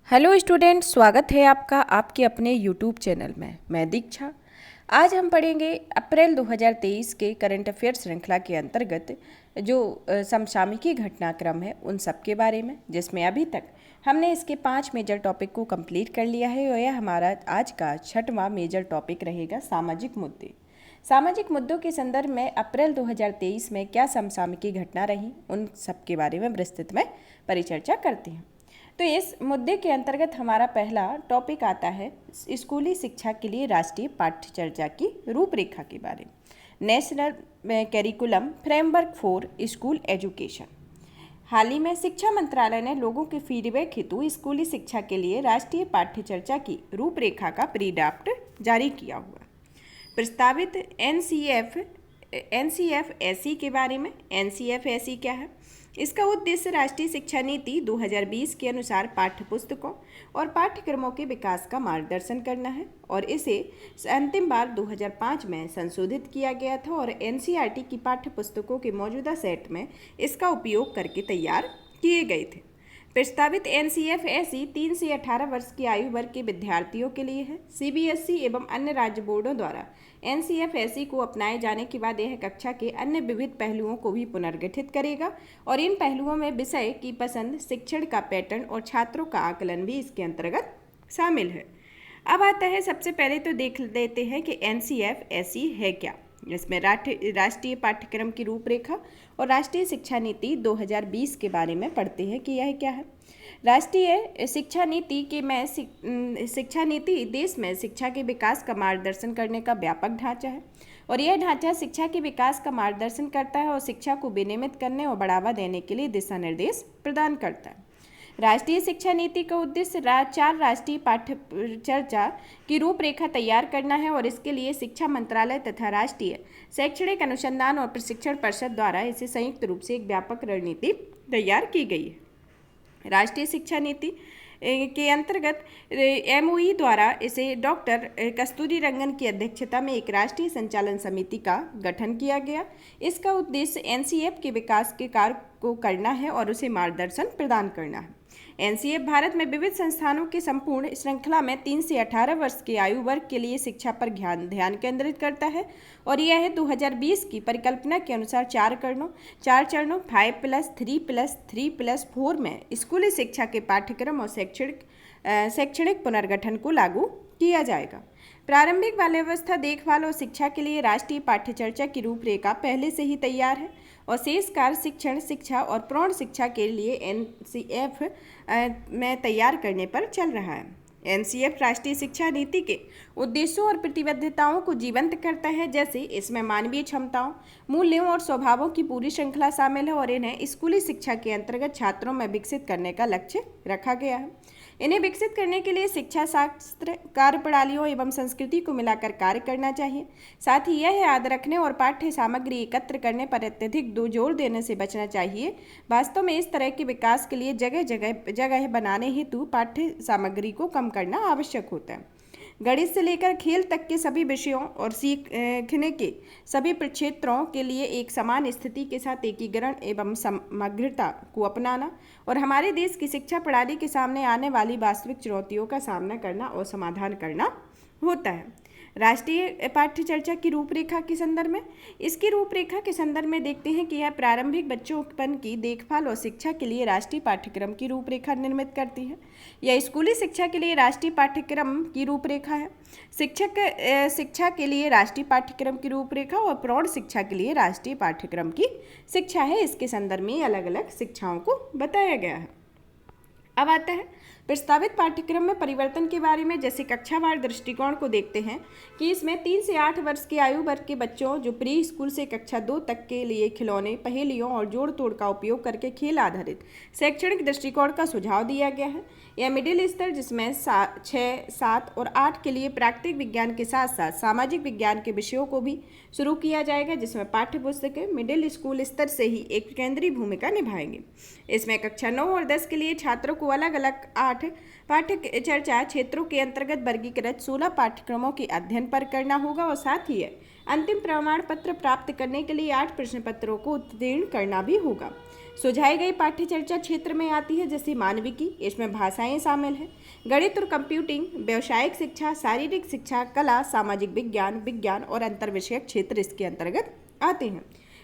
Hello student, स्वागत है आपका आपके अपने यूट्यूब चैनल में। मैं दीक्षा। आज हम पढ़ेंगे अप्रैल 2023 के करंट अफेयर श्रृंखला के अंतर्गत जो समसामयिकी घटनाक्रम है उन सब के बारे में, जिसमें अभी तक हमने इसके 5 मेजर टॉपिक को कंप्लीट कर लिया है और यह हमारा आज का 6वां मेजर टॉपिक रहेगा सामाजिक मुद्दे। सामाजिक मुद्दों के संदर्भ में अप्रैल 2023 में क्या समसामयिकी घटना रही, उन सब के बारे में विस्तृत में परिचर्चा करते हैं। तो इस मुद्दे के अंतर्गत हमारा पहला टॉपिक आता है स्कूली शिक्षा के लिए राष्ट्रीय पाठ्यचर्या की रूपरेखा के बारे में। National curriculum framework for school education. हाल ही में शिक्षा मंत्रालय ने लोगों के फीडबैक हेतु स्कूली शिक्षा के लिए राष्ट्रीय पाठ्यचर्या की रूपरेखा का प्री ड्राफ्ट जारी किया हुआ। प्रस्तावित एनसीएफ-एसी के बारे में। एनसीएफ-एसी क्या है? इसका उद्देश्य राष्ट्रीय शिक्षा नीति 2020 के अनुसार पाठ्यपुस्तकों और पाठ्यक्रमों के विकास का मार्गदर्शन करना है और इसे अंतिम बार 2005 में संशोधित किया गया था और एनसीईआरटी की पाठ्यपुस्तकों के मौजूदा सेट में इसका उपयोग करके तैयार किए गए थे। प्रस्तावित एनसीएफ-एसी 3 से 18 वर्ष की आयु वर्ग के विद्यार्थियों के लिए है। सीबीएसई एवं अन्य राज्य बोर्डों द्वारा एनसीएफ-एसी को अपनाए जाने के बाद यह कक्षा के अन्य विविध पहलुओं को भी पुनर्गठित करेगा और इन पहलुओं में विषय की पसंद, शिक्षण का पैटर्न और छात्रों का आकलन भी इसके अंतर्गत शामिल है। अब आता है, सबसे पहले तो देख लेते हैं कि एनसीएफ-एसी है क्या। इसमें राष्ट्रीय पाठ्यक्रम की रूपरेखा और राष्ट्रीय शिक्षा नीति 2020 के बारे में पढ़ते हैं कि यह क्या है। राष्ट्रीय शिक्षा नीति के में शिक्षा नीति देश में शिक्षा के विकास का मार्गदर्शन करने का व्यापक ढांचा है और यह ढांचा शिक्षा के विकास का मार्गदर्शन करता है और शिक्षा को विनियमित करने और बढ़ावा देने के लिए दिशा निर्देश प्रदान करता है। राष्ट्रीय शिक्षा नीति का उद्देश्य 4 राष्ट्रीय पाठ्यचर्या की रूपरेखा तैयार करना है और इसके लिए शिक्षा मंत्रालय तथा राष्ट्रीय शैक्षणिक अनुसंधान और प्रशिक्षण परिषद द्वारा इसे संयुक्त रूप से एक व्यापक रणनीति तैयार की गई है। राष्ट्रीय शिक्षा नीति के अंतर्गत एमओई द्वारा इसे डॉक्टर कस्तूरी रंगन की अध्यक्षता में एक राष्ट्रीय संचालन समिति का गठन किया गया। इसका उद्देश्य एनसीएफ के विकास के कार्य को करना है और उसे मार्गदर्शन प्रदान करना है। एनसीएफ भारत में विविध संस्थानों की संपूर्ण श्रृंखला में 3 से 18 वर्ष के आयु वर्ग के लिए शिक्षा पर ध्यान केंद्रित करता है और यह 2020 की परिकल्पना के अनुसार 4 चरणों 5+3+3+4 में स्कूली शिक्षा के पाठ्यक्रम और शैक्षणिक पुनर्गठन को लागू किया जाएगा। प्रारंभिक बाल्यावस्था देखभाल और शिक्षा के लिए राष्ट्रीय पाठ्यचर्या की रूपरेखा पहले से ही तैयार है और शेष कार्य शिक्षण, शिक्षा और प्रौढ़ शिक्षा के लिए एनसीएफ में तैयार करने पर चल रहा है। एनसीएफ राष्ट्रीय शिक्षा नीति के उद्देश्यों और प्रतिबद्धताओं को जीवंत करता है, जैसे इसमें मानवीय क्षमताओं, मूल्यों और स्वभावों की पूरी श्रृंखला शामिल है और इन्हें स्कूली शिक्षा के अंतर्गत छात्रों में विकसित करने का लक्ष्य रखा गया है। इन्हें विकसित करने के लिए शिक्षा शास्त्र, कार्यप्रणालियों एवं संस्कृति को मिलाकर कार्य करना चाहिए। साथ ही यह याद रखने और पाठ्य सामग्री एकत्र करने पर अत्यधिक जोर देने से बचना चाहिए। वास्तव में इस तरह के विकास के लिए जगह बनाने हेतु पाठ्य सामग्री को कम करना आवश्यक होता है। गणित से लेकर खेल तक के सभी विषयों और सीखने के सभी क्षेत्रों के लिए एक समान स्थिति के साथ एकीकरण एवं समग्रता को अपनाना और हमारे देश की शिक्षा प्रणाली के सामने आने वाली वास्तविक चुनौतियों का सामना करना और समाधान करना होता है। राष्ट्रीय पाठ्यचर्या की रूपरेखा के संदर्भ में, इसकी रूपरेखा के संदर्भ में देखते हैं कि यह प्रारंभिक बच्चोपन की देखभाल और शिक्षा के लिए राष्ट्रीय पाठ्यक्रम की रूपरेखा निर्मित करती है। यह स्कूली शिक्षा के लिए राष्ट्रीय पाठ्यक्रम की रूपरेखा है। शिक्षा के लिए राष्ट्रीय पाठ्यक्रम की रूपरेखा और प्रौढ़ शिक्षा के लिए राष्ट्रीय पाठ्यक्रम की शिक्षा है। इसके संदर्भ में अलग अलग शिक्षाओं को बताया गया है। अब आता है प्रस्तावित पाठ्यक्रम में परिवर्तन के बारे में। जैसे कक्षावार दृष्टिकोण को देखते हैं कि इसमें 3 से 8 वर्ष की आयु वर्ग के बच्चों जो प्री स्कूल से कक्षा 2 तक के लिए खिलौने, पहेलियों और जोड़ तोड़ का उपयोग करके खेल आधारित शैक्षणिक दृष्टिकोण का सुझाव दिया गया है। यह मिडिल स्तर जिसमें 6, 7 और 8 के लिए प्राकृतिक विज्ञान के साथ साथ सामाजिक विज्ञान के विषयों को भी शुरू किया जाएगा, जिसमें पाठ्यपुस्तकें मिडिल स्कूल स्तर से ही एक केंद्रीय भूमिका निभाएंगे। इसमें कक्षा 9 और 10 के लिए छात्रों को अलग अलग 8 पाठ्य चर्चा क्षेत्रों के अंतर्गत वर्गीकृत 16 पाठ्यक्रमों के अध्ययन पर करना होगा और साथ ही अंतिम प्रमाण पत्र प्राप्त करने के लिए 8 प्रश्न पत्रों को उत्तीर्ण करना भी होगा। सुझाई गई पाठ्य चर्चा क्षेत्र में आती है जैसे मानविकी, इसमें भाषाएं शामिल हैं, गणित और कंप्यूटिंग, व्यावसायिक शिक्षा, शारीरिक शिक्षा, कला, सामाजिक विज्ञान, विज्ञान और अंतर विषयक क्षेत्र इसके अंतर्गत आते हैं।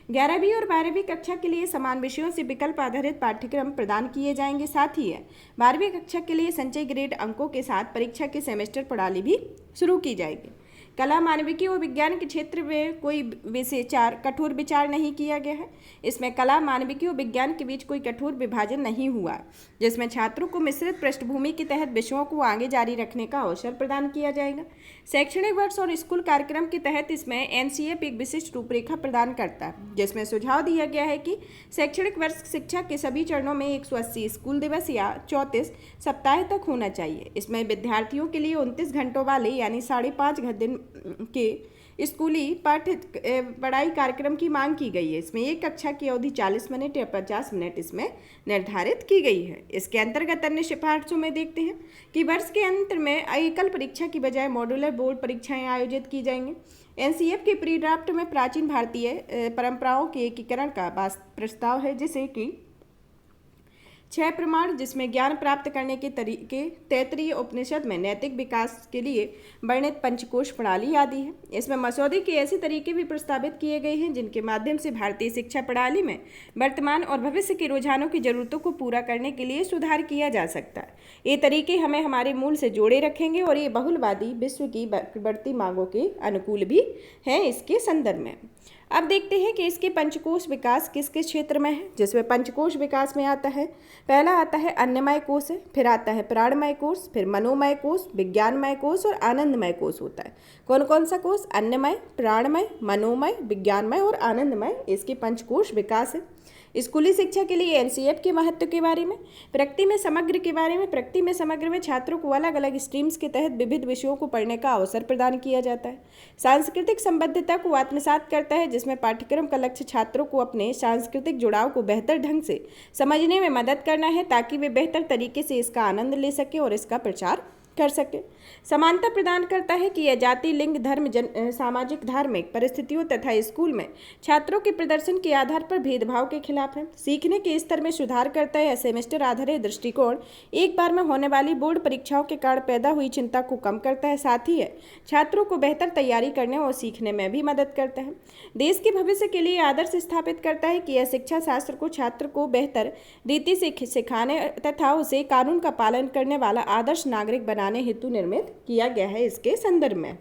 11वीं और 12वीं कक्षा के लिए समान विषयों से विकल्प आधारित पाठ्यक्रम प्रदान किए जाएंगे। साथ ही 12वीं कक्षा के लिए संचय ग्रेड अंकों के साथ परीक्षा की सेमेस्टर प्रणाली भी शुरू की जाएगी। कला, मानविकी और विज्ञान के क्षेत्र में कोई कठोर विचार नहीं किया गया है। इसमें कला, मानविकी और विज्ञान के बीच कोई कठोर विभाजन नहीं हुआ, जिसमें छात्रों को मिश्रित पृष्ठभूमि के तहत विषयों को आगे जारी रखने का अवसर प्रदान किया जाएगा। शैक्षणिक वर्ष और स्कूल कार्यक्रम के तहत इसमें एनसीएफ एक विशिष्ट रूपरेखा प्रदान करता है, जिसमें सुझाव दिया गया है कि शैक्षणिक वर्ष शिक्षा के सभी चरणों में 180 स्कूल दिवस या 34 सप्ताह तक होना चाहिए। इसमें विद्यार्थियों के लिए 29 घंटों वाले यानी 5.5 दिन के स्कूली पढ़ाई कार्यक्रम की मांग की गई है। इसमें एक कक्षा की अवधि 40 मिनट या 50 मिनट इसमें निर्धारित की गई है। इसके अंतर्गत अन्य सिफारिशों में देखते हैं कि वर्ष के अंत में एकल परीक्षा की बजाय मॉड्यूलर बोर्ड परीक्षाएं आयोजित की जाएंगी। एनसीएफ के प्री ड्राफ्ट में प्राचीन भारतीय परंपराओं के एकीकरण का प्रस्ताव है, जिसे कि 6 प्रमाण, जिसमें ज्ञान प्राप्त करने के तरीके तैत्तिरीय उपनिषद में नैतिक विकास के लिए वर्णित पंचकोश प्रणाली आदि है। इसमें मसौदे के ऐसे तरीके भी प्रस्तावित किए गए हैं जिनके माध्यम से भारतीय शिक्षा प्रणाली में वर्तमान और भविष्य के रुझानों की जरूरतों को पूरा करने के लिए सुधार किया जा सकता है। ये तरीके हमें हमारे मूल से जोड़े रखेंगे और ये बहुलवादी विश्व की बढ़ती मांगों के अनुकूल भी हैं इसके संदर्भ में। अब देखते हैं कि इसके पंचकोश विकास किस किस क्षेत्र में है, जिसमें पंचकोश विकास में आता है, पहला आता है अन्नमय कोश है, फिर आता है प्राणमय कोश, फिर मनोमय कोश, विज्ञानमय कोश और आनंदमय कोश होता है। कौन कौन सा कोश? अन्नमय, प्राणमय, मनोमय, विज्ञानमय और आनंदमय इसके पंचकोश विकास है। स्कूली शिक्षा के लिए एनसीएफ के महत्व के बारे में, प्रगति में समग्र के बारे में। प्रगति में समग्र में छात्रों को अलग अलग स्ट्रीम्स के तहत विविध विषयों को पढ़ने का अवसर प्रदान किया जाता है। सांस्कृतिक संबद्धता को आत्मसात करता है, जिसमें पाठ्यक्रम का लक्ष्य छात्रों को अपने सांस्कृतिक जुड़ाव को बेहतर ढंग से समझने में मदद करना है, ताकि वे बेहतर तरीके से इसका आनंद ले सके और इसका प्रचार कर सके। समानता प्रदान करता है कि यह जाति, लिंग, धर्म, सामाजिक, धार्मिक परिस्थितियों तथा स्कूल में छात्रों के प्रदर्शन के आधार पर भेदभाव के खिलाफ है। सीखने के स्तर में सुधार करता है। सेमेस्टर आधारित दृष्टिकोण एक बार में होने वाली बोर्ड परीक्षाओं के कारण पैदा हुई चिंता को कम करता है। साथ ही छात्रों को बेहतर तैयारी करने और सीखने में भी मदद करता है। देश के भविष्य के लिए आदर्श स्थापित करता है कि यह शिक्षा शास्त्र को छात्र को बेहतर रीति से सिखाने तथा उसे कानून का पालन करने वाला आदर्श नागरिक बनाने हेतु निर्मित किया गया है इसके संदर्भ में।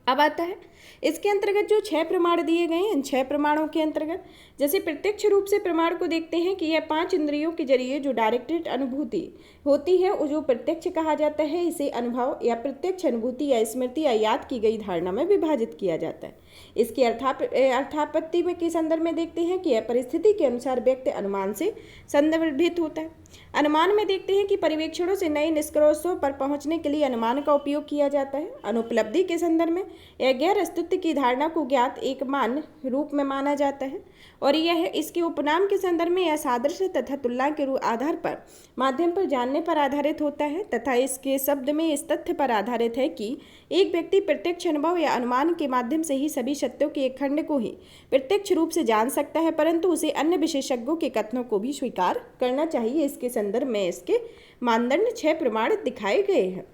अब आता है इसके अंतर्गत जो 6 प्रमाण दिए गए हैं, इन 6 प्रमाणों के अंतर्गत जैसे प्रत्यक्ष रूप से प्रमाण को देखते हैं कि यह 5 इंद्रियों के जरिए जो डायरेक्टेड अनुभूति होती है और जो प्रत्यक्ष कहा जाता है, इसे अनुभव या प्रत्यक्ष अनुभूति या स्मृति या याद की गई धारणा में विभाजित किया जाता है। इसकी अर्थापत्ति में के संदर्भ में देखते हैं कि यह परिस्थिति के अनुसार व्यक्ति अनुमान से संदर्भित होता है। अनुमान में देखते हैं कि परिवेक्षणों से नए निष्कर्षों पर पहुंचने के लिए अनुमान का उपयोग किया जाता है। अनुपलब्धि के संदर्भ में यह गैर अस्तित्व की धारणा को ज्ञात एक मान रूप में माना जाता है और यह इसके उपनाम के संदर्भ में यह सादृश्य तथा तुलना के आधार पर माध्यम पर जानने पर आधारित होता है तथा इसके शब्द में इस तथ्य पर आधारित है कि एक व्यक्ति प्रत्यक्ष अनुभव या अनुमान के माध्यम से ही सभी सत्यों के एक खंड को ही प्रत्यक्ष रूप से जान सकता है, परंतु उसे अन्य विशेषज्ञों के कथनों को भी स्वीकार करना चाहिए। इसके संदर्भ में इसके मानदंड 6 प्रमाण दिखाए गए हैं।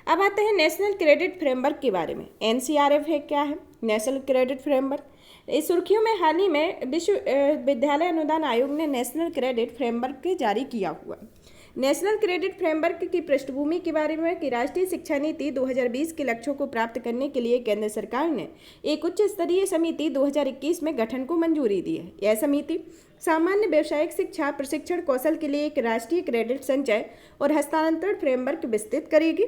अब आते हैं नेशनल क्रेडिट फ्रेमवर्क के बारे में। एनसीआरएफ है क्या है? National credit framework. इस सुर्खियों में हाल ही में विश्वविद्यालय अनुदान आयोग ने नेशनल क्रेडिट फ्रेमवर्क जारी किया हुआ। नेशनल क्रेडिट फ्रेमवर्क की पृष्ठभूमि के बारे में कि राष्ट्रीय शिक्षा नीति 2020 के लक्ष्यों को प्राप्त करने के लिए केंद्र सरकार ने एक उच्च स्तरीय समिति 2021 में गठन को मंजूरी दी है। यह समिति सामान्य व्यावसायिक शिक्षा प्रशिक्षण कौशल के लिए एक राष्ट्रीय क्रेडिट संचय और हस्तांतरण फ्रेमवर्क विस्तृत करेगी।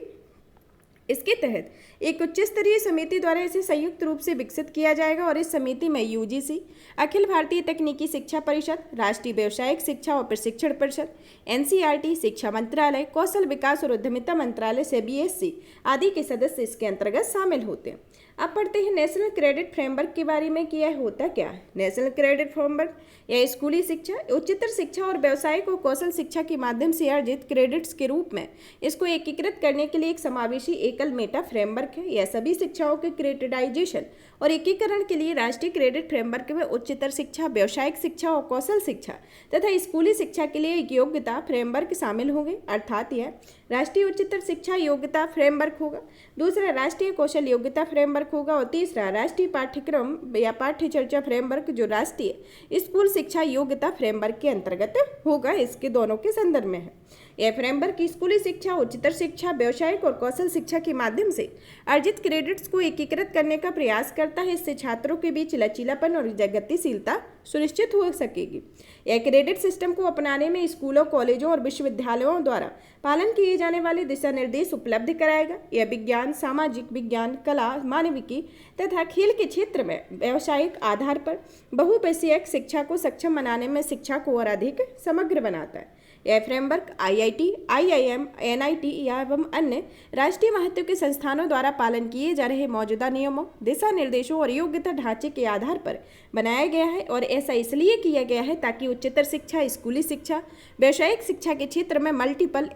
इसके तहत एक उच्च स्तरीय समिति द्वारा इसे संयुक्त रूप से विकसित किया जाएगा और इस समिति में यूजीसी, अखिल भारतीय तकनीकी शिक्षा परिषद, राष्ट्रीय व्यावसायिक शिक्षा और प्रशिक्षण परिषद, एनसीईआरटी, शिक्षा मंत्रालय, कौशल विकास और उद्यमिता मंत्रालय, सीबीएसई आदि के सदस्य इसके अंतर्गत शामिल होते हैं। अब पढ़ते हैं नेशनल क्रेडिट फ्रेमवर्क के बारे में कि यह होता क्या है। नेशनल क्रेडिट फ्रेमवर्क यह स्कूली शिक्षा, उच्चतर शिक्षा और व्यावसायिक और कौशल शिक्षा के माध्यम से अर्जित क्रेडिट्स के रूप में इसको एकीकृत करने के लिए एक समावेशी एकल मेटा फ्रेमवर्क है। यह सभी शिक्षाओं के क्रेडिटाइजेशन और एकीकरण के लिए राष्ट्रीय क्रेडिट फ्रेमवर्क में उच्चतर शिक्षा, व्यावसायिक शिक्षा और कौशल शिक्षा तथा स्कूली शिक्षा के लिए एक योग्यता फ्रेमवर्क शामिल होंगे। अर्थात यह राष्ट्रीय उच्चतर शिक्षा योग्यता फ्रेमवर्क होगा, दूसरा राष्ट्रीय कौशल योग्यता फ्रेमवर्क होगा और तीसरा राष्ट्रीय पाठ्यक्रम या पाठ्य चर्चा फ्रेमवर्क जो राष्ट्रीय स्कूल शिक्षा योग्यता फ्रेमवर्क के अंतर्गत होगा। इसके दोनों के संदर्भ में है। यह फ्रेमवर्क स्कूली शिक्षा, उच्चतर शिक्षा, व्यावसायिक और कौशल शिक्षा के माध्यम से अर्जित क्रेडिट्स को एकीकृत करने का प्रयास करता है। इससे छात्रों के बीच लचीलापन और गतिशीलता सुनिश्चित हो सकेगी। यह क्रेडिट सिस्टम को अपनाने में स्कूलों, कॉलेजों और विश्वविद्यालयों द्वारा पालन किए जाने वाले दिशा निर्देश उपलब्ध कराएगा। यह विज्ञान, सामाजिक विज्ञान, कला, मानविकी तथा खेल के क्षेत्र में व्यावसायिक आधार पर बहुविषयक शिक्षा को सक्षम बनाने में शिक्षा को और अधिक समग्र बनाता है। यह फ्रेमवर्क आईआईटी, आईआईएम, एनआईटी एवं अन्य राष्ट्रीय महत्व के संस्थानों द्वारा पालन किए जा रहे मौजूदा नियमों, दिशा निर्देशों और योग्यता ढांचे के आधार पर बनाया गया है और ऐसा इसलिए किया गया है ताकि उच्चतर शिक्षा, स्कूली शिक्षा, व्यावसायिक शिक्षा के क्षेत्र में मल्टीपल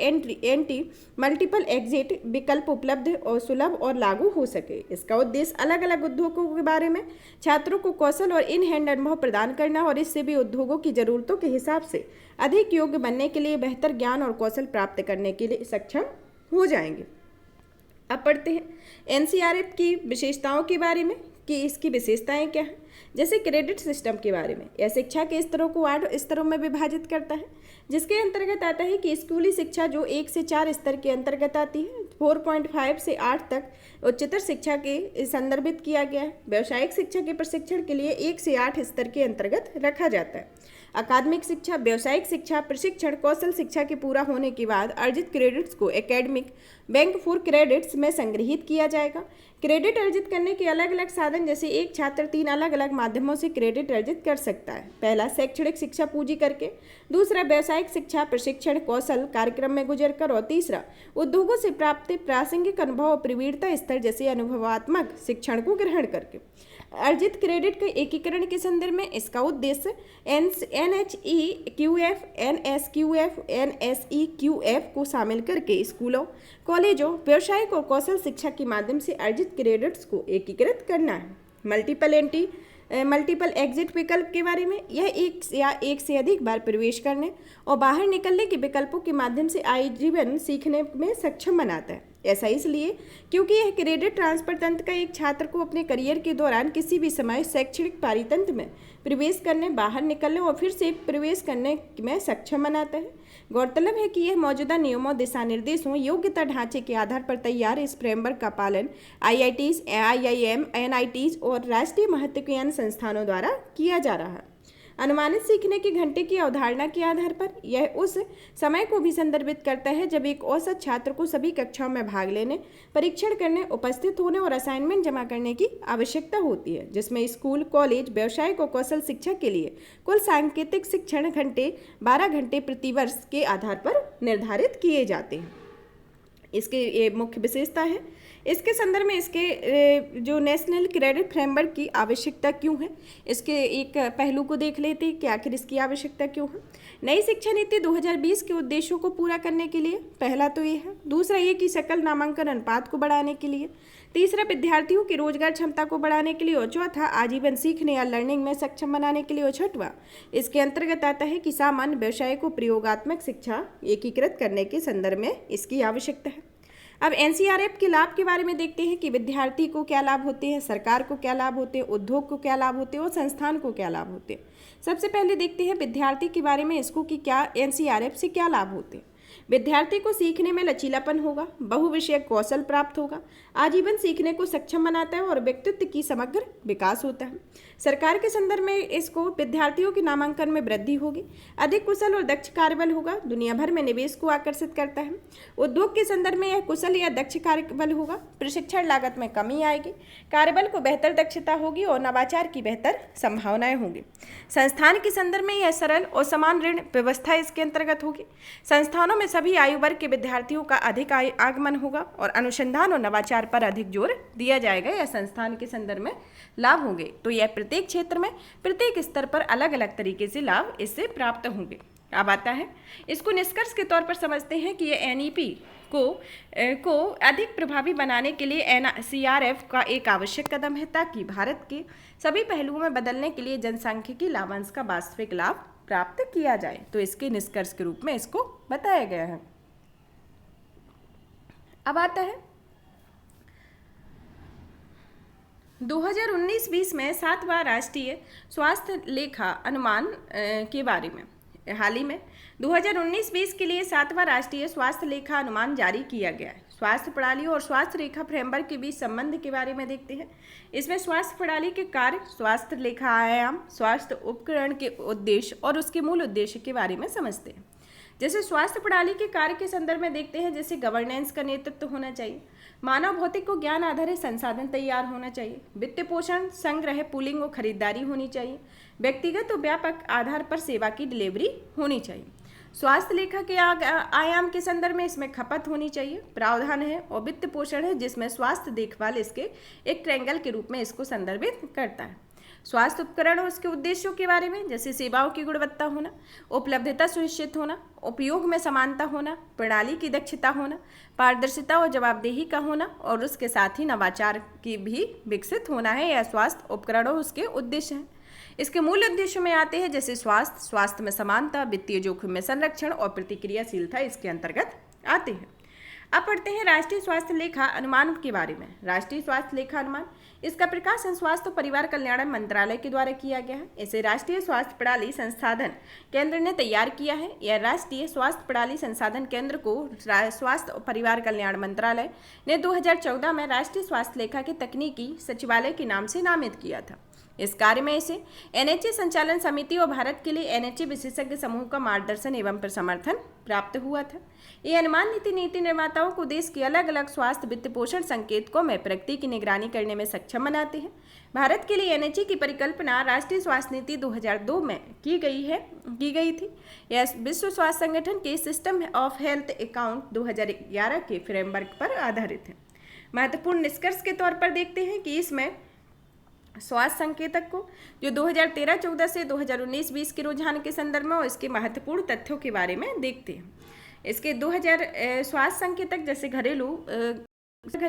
एग्जिट विकल्प उपलब्ध और सुलभ और लागू हो सके। इसका उद्देश्य अलग अलग उद्योगों के बारे में छात्रों को कौशल और इन हैंड अनुभव प्रदान करना और इससे भी उद्योगों की जरूरतों के हिसाब से अधिक योग्य बनने के लिए बेहतर ज्ञान और कौशल प्राप्त करने के लिए सक्षम हो जाएंगे। अब पढ़ते हैं एनसीआरएफ की विशेषताओं के बारे में कि इसकी विशेषताएं क्या हैं। जैसे क्रेडिट सिस्टम के बारे में, यह शिक्षा के स्तरों को 8 स्तरों में विभाजित करता है, जिसके अंतर्गत आता है कि स्कूली शिक्षा जो 1 से 4 स्तर के अंतर्गत आती है, 4.5 से 8 तक उच्चतर शिक्षा के संदर्भित किया गया है। व्यावसायिक शिक्षा के प्रशिक्षण के लिए 1 से 8 स्तर के अंतर्गत रखा जाता है। अकादमिक शिक्षा, व्यावसायिक शिक्षा, प्रशिक्षण, कौशल शिक्षा के पूरा होने के बाद अर्जित क्रेडिट्स को एकेडमिक बैंक फॉर क्रेडिट्स में संग्रहित किया जाएगा। क्रेडिट अर्जित करने के अलग अलग साधन, जैसे एक छात्र 3 अलग अलग माध्यमों से क्रेडिट अर्जित कर सकता है। पहला शैक्षणिक शिक्षा पूंजी करके, दूसरा व्यावसायिक शिक्षा प्रशिक्षण कौशल कार्यक्रम में गुजर कर और तीसरा उद्योगों से प्राप्त प्रासंगिक अनुभव और प्रवीणता स्तर जैसे अनुभवात्मक शिक्षण को ग्रहण करके। अर्जित क्रेडिट के एकीकरण के संदर्भ में इसका उद्देश्य NHEQF, NSQF, NSEQF को शामिल करके स्कूलों, कॉलेजों, व्यावसायिक और कौशल शिक्षा के माध्यम से अर्जित क्रेडिट्स को एकीकृत करना है। मल्टीपल एग्जिट विकल्प के बारे में, यह एक से अधिक बार प्रवेश करने और बाहर निकलने के विकल्पों के माध्यम से आजीवन सीखने में सक्षम बनाता है। ऐसा इसलिए क्योंकि यह क्रेडिट ट्रांसफर तंत्र का एक छात्र को अपने करियर के दौरान किसी भी समय शैक्षणिक पारितंत्र में प्रवेश करने, बाहर निकलने और फिर से प्रवेश करने में सक्षम बनाता है। गौरतलब है कि यह मौजूदा नियमों, दिशा निर्देशों, योग्यता ढांचे के आधार पर तैयार इस फ्रेमवर्क का पालन आईआईटीज, आईआईएम, एनआईटीज और राष्ट्रीय महत्व के अन्य संस्थानों द्वारा किया जा रहा है। अनुमानित सीखने की घंटे की अवधारणा के आधार पर यह उस समय को भी संदर्भित करता है जब एक औसत छात्र को सभी कक्षाओं में भाग लेने, परीक्षण करने, उपस्थित होने और असाइनमेंट जमा करने की आवश्यकता होती है, जिसमें स्कूल, कॉलेज, व्यावसायिक और कौशल शिक्षा के लिए कुल सांकेतिक शिक्षण घंटे 12 घंटे प्रति वर्ष के आधार पर निर्धारित किए जाते हैं। इसके ये मुख्य विशेषता है। इसके संदर्भ में इसके जो नेशनल क्रेडिट फ्रेमवर्क की आवश्यकता क्यों है, इसके एक पहलू को देख लेते हैं कि आखिर इसकी आवश्यकता क्यों है। नई शिक्षा नीति 2020 के उद्देश्यों को पूरा करने के लिए पहला तो ये है, दूसरा ये कि सकल नामांकन अनुपात को बढ़ाने के लिए, तीसरा विद्यार्थियों की रोजगार क्षमता को बढ़ाने के लिए और चौथा आजीवन सीखने या लर्निंग में सक्षम बनाने के लिए और छठवां इसके अंतर्गत आता है कि सामान्य व्यवसाय को प्रयोगात्मक शिक्षा एकीकृत करने के संदर्भ में इसकी आवश्यकता है। अब एनसीआरएफ के लाभ के बारे में देखते हैं कि विद्यार्थी को क्या लाभ होते हैं, सरकार को क्या लाभ होते हैं, उद्योग को क्या लाभ होते हैं और संस्थान को क्या लाभ होते हैं। सबसे पहले देखते हैं विद्यार्थी के बारे में, इसको कि क्या एनसीआरएफ से क्या लाभ होते हैं। विद्यार्थी को सीखने में लचीलापन होगा, बहुविषयक कौशल प्राप्त होगा, आजीवन सीखने को सक्षम बनाता है और व्यक्तित्व की समग्र विकास होता है। सरकार के संदर्भ में इसको विद्यार्थियों के नामांकन में वृद्धि होगी, अधिक कुशल और दक्ष कार्यबल होगा, दुनिया भर में निवेश को आकर्षित करता है। उद्योग के संदर्भ में यह कुशल या दक्ष कार्यबल होगा, प्रशिक्षण लागत में कमी आएगी, कार्यबल को बेहतर दक्षता होगी और नवाचार की बेहतर संभावनाएं होंगी। संस्थान के संदर्भ में यह सरल और समान ऋण व्यवस्था इसके अंतर्गत होगी। संस्थानों में सभी आयु वर्ग के विद्यार्थियों का अधिक आगमन होगा और अनुसंधान और नवाचार पर अधिक जोर दिया जाएगा या संस्थान के संदर्भ में लाभ होंगे। तो यह प्रत्येक क्षेत्र में प्रत्येक स्तर पर अलग अलग तरीके से लाभ इससे प्राप्त होंगे। अब आता है, इसको निष्कर्ष के तौर पर समझते हैं कि ये एनईपी को अधिक प्रभावी बनाने के लिए एनसीआरएफ का एक आवश्यक कदम है, ताकि भारत के सभी पहलुओं में बदलने के लिए जनसांख्यिकी लाभांश का वास्तविक लाभ प्राप्त किया जाए। तो इसके निष्कर्ष के रूप में इसको बताया गया है। अब आता है 2019-20 में 7वां राष्ट्रीय स्वास्थ्य लेखा अनुमान के बारे में। हाल ही में 2019-20 के लिए 7वां राष्ट्रीय स्वास्थ्य लेखा अनुमान जारी किया गया है। स्वास्थ्य प्रणाली और स्वास्थ्य रेखा फ्रेमवर्क के बीच संबंध के बारे में देखते हैं। इसमें स्वास्थ्य प्रणाली के कार्य, स्वास्थ्य लेखा आयाम, स्वास्थ्य उपकरण के उद्देश्य और उसके मूल उद्देश्य के बारे में समझते हैं। जैसे स्वास्थ्य प्रणाली के कार्य के संदर्भ में देखते हैं, जैसे गवर्नेंस का नेतृत्व होना चाहिए, मानव भौतिक को ज्ञान आधारित संसाधन तैयार होना चाहिए, वित्त पोषण, संग्रह, पूलिंग और खरीदारी होनी चाहिए, व्यक्तिगत और व्यापक आधार पर सेवा की डिलीवरी होनी चाहिए। स्वास्थ्य लेखा के आयाम के संदर्भ में इसमें खपत होनी चाहिए, प्रावधान है और वित्त पोषण है, जिसमें स्वास्थ्य देखभाल इसके एक ट्रायंगल के रूप में इसको संदर्भित करता है। स्वास्थ्य उपकरण और उसके उद्देश्यों के बारे में, जैसे सेवाओं की गुणवत्ता होना, उपलब्धता सुनिश्चित होना, उपयोग में समानता होना, प्रणाली की दक्षता होना, पारदर्शिता और जवाबदेही का होना और उसके साथ ही नवाचार की भी विकसित होना है। यह स्वास्थ्य उपकरण और उसके उद्देश्य हैं। इसके मूल उद्देश्यों में आते हैं जैसे स्वास्थ्य में समानता, वित्तीय जोखिम में संरक्षण और प्रतिक्रियाशीलता इसके अंतर्गत आते हैं। अब पढ़ते हैं राष्ट्रीय स्वास्थ्य लेखा अनुमान के बारे में। राष्ट्रीय स्वास्थ्य लेखा अनुमान, इसका प्रकाशन स्वास्थ्य और परिवार कल्याण मंत्रालय के द्वारा किया गया है। इसे राष्ट्रीय स्वास्थ्य प्रणाली संसाधन केंद्र ने तैयार किया है। यह राष्ट्रीय स्वास्थ्य प्रणाली संसाधन केंद्र को स्वास्थ्य और परिवार कल्याण मंत्रालय ने 2014 में राष्ट्रीय स्वास्थ्य लेखा के तकनीकी सचिवालय के नाम से नामित किया था। इस कार्य में इसे एनएचए संचालन समिति और भारत के लिए एनएचए विशेषज्ञ समूह का मार्गदर्शन एवं समर्थन प्राप्त हुआ था। ये अनुमान नीति निर्माताओं को देश के अलग अलग स्वास्थ्य वित्त पोषण संकेतकों में प्रगति की निगरानी करने में सक्षम बनाते हैं। भारत के लिए एनएचए की परिकल्पना राष्ट्रीय स्वास्थ्य नीति 2002 में की गई थी। यह विश्व स्वास्थ्य संगठन के सिस्टम ऑफ हेल्थ अकाउंट 2011 के फ्रेमवर्क पर आधारित है। महत्वपूर्ण निष्कर्ष के तौर पर देखते हैं कि इसमें स्वास्थ्य संकेतक को जो 2013-14 से 2019-20 के रुझान के संदर्भ में और इसके महत्वपूर्ण तथ्यों के बारे में देखते हैं। इसके 2000 स्वास्थ्य संकेतक जैसे घरेलू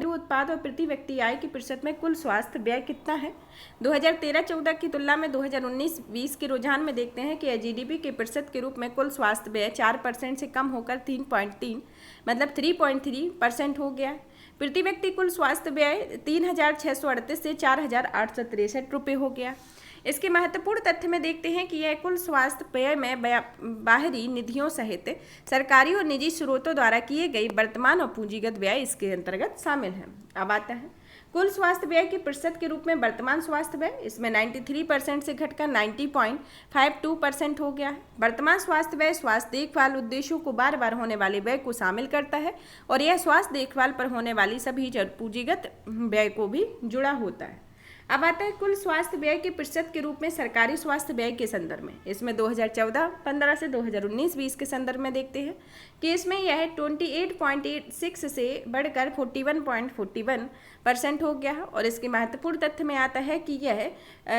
उत्पाद और प्रति व्यक्ति आय के प्रतिशत में कुल स्वास्थ्य व्यय कितना है। 2013-14 की तुलना में 2019-20 के रुझान में देखते हैं कि जीडीपी के प्रतिशत के रूप में कुल स्वास्थ्य व्यय 4% से कम होकर 3.3 मतलब 3.3% हो गया है। प्रति व्यक्ति कुल स्वास्थ्य व्यय 3,638 से 4,863 रुपये हो गया। इसके महत्वपूर्ण तथ्य में देखते हैं कि यह कुल स्वास्थ्य व्यय में बाहरी निधियों सहित सरकारी और निजी स्रोतों द्वारा किए गए वर्तमान और पूंजीगत व्यय इसके अंतर्गत शामिल है। अब आता है कुल स्वास्थ्य व्यय के प्रतिशत के रूप में वर्तमान स्वास्थ्य व्यय, इसमें 93% से घटकर 90.52% हो गया है। वर्तमान स्वास्थ्य व्यय स्वास्थ्य देखभाल उद्देश्यों को बार बार होने वाले व्यय को शामिल करता है और यह स्वास्थ्य देखभाल पर होने वाली सभी पूंजीगत व्यय को भी जुड़ा होता है। अब आता है कुल स्वास्थ्य व्यय के प्रतिशत के रूप में सरकारी स्वास्थ्य व्यय के संदर्भ में। इसमें 2014-15 से 2019-20 के संदर्भ में देखते हैं कि इसमें यह 28.86 से बढ़कर 41.41% हो गया है। और इसके महत्वपूर्ण तथ्य में आता है कि यह